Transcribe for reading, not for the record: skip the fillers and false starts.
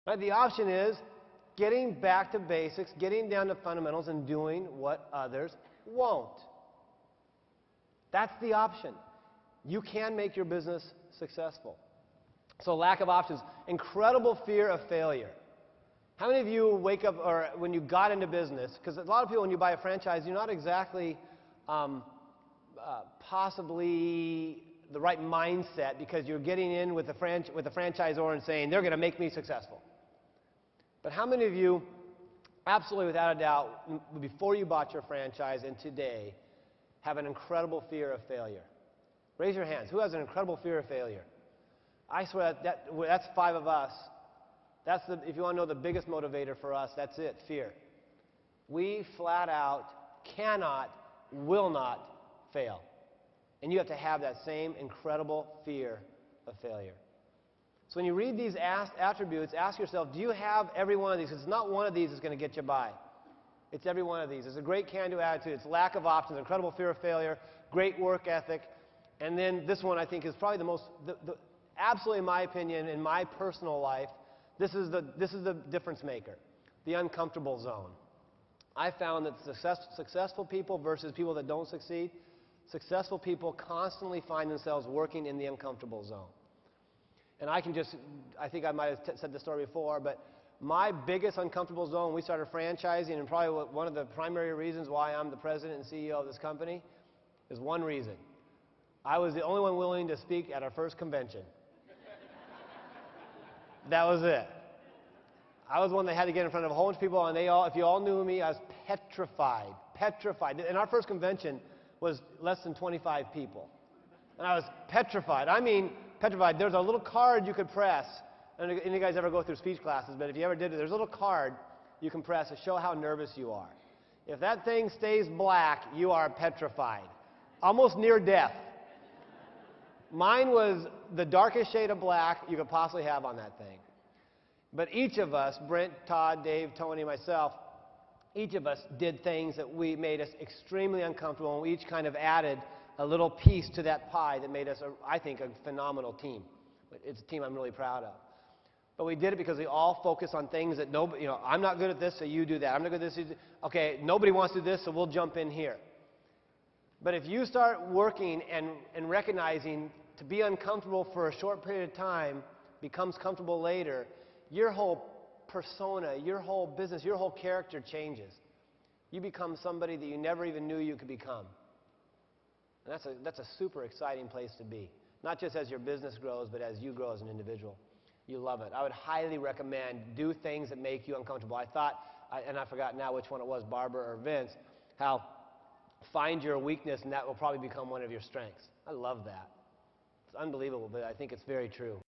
Right? The option is getting back to basics, getting down to fundamentals, and doing what others won't. That's the option. You can make your business successful. So lack of options, incredible fear of failure. How many of you wake up, or when you got into business, because a lot of people when you buy a franchise, you're not exactly possibly the right mindset because you're getting in with the franchisor and saying, they're going to make me successful. But how many of you, absolutely without a doubt, before you bought your franchise and today, have an incredible fear of failure? Raise your hands. Who has an incredible fear of failure? I swear that's 5 of us. If you want to know the biggest motivator for us, that's it, fear. We flat out cannot, will not fail. And you have to have that same incredible fear of failure. So when you read these attributes, ask yourself, do you have every one of these? It's not one of these that's going to get you by. It's every one of these. It's a great can-do attitude. It's lack of options, incredible fear of failure, great work ethic. And then this one I think is probably the most, absolutely in my opinion, in my personal life, this is the difference maker, the uncomfortable zone. I found that successful people versus people that don't succeed, successful people constantly find themselves working in the uncomfortable zone. And I think I might have said this story before, but my biggest uncomfortable zone when we started franchising, and probably one of the primary reasons why I'm the president and CEO of this company, is one reason. I was the only one willing to speak at our first convention. That was it. I was one that had to get in front of a whole bunch of people, and if you all knew me, I was petrified. Petrified. And our first convention was less than 25 people. And I was petrified. I mean, petrified. There's a little card you could press. I don't know if any of you guys ever go through speech classes, but if you ever did it, there's a little card you can press to show how nervous you are. If that thing stays black, you are petrified. Almost near death. Mine was the darkest shade of black you could possibly have on that thing. But each of us, Brent, Todd, Dave, Tony, myself, each of us did things that made us extremely uncomfortable, and we each kind of added a little piece to that pie that made us, I think, a phenomenal team. It's a team I'm really proud of. But we did it because we all focused on things that nobody, I'm not good at this, so you do that. I'm not good at this, okay, nobody wants to do this, so we'll jump in here. But if you start working and recognizing to be uncomfortable for a short period of time becomes comfortable later, your whole persona, your whole business, your whole character changes. You become somebody that you never even knew you could become. And that's a super exciting place to be. Not just as your business grows, but as you grow as an individual. You love it. I would highly recommend do things that make you uncomfortable. I thought, and I forgot now which one it was, Barbara or Vince, how find your weakness and that will probably become one of your strengths. I love that. It's unbelievable, but I think it's very true.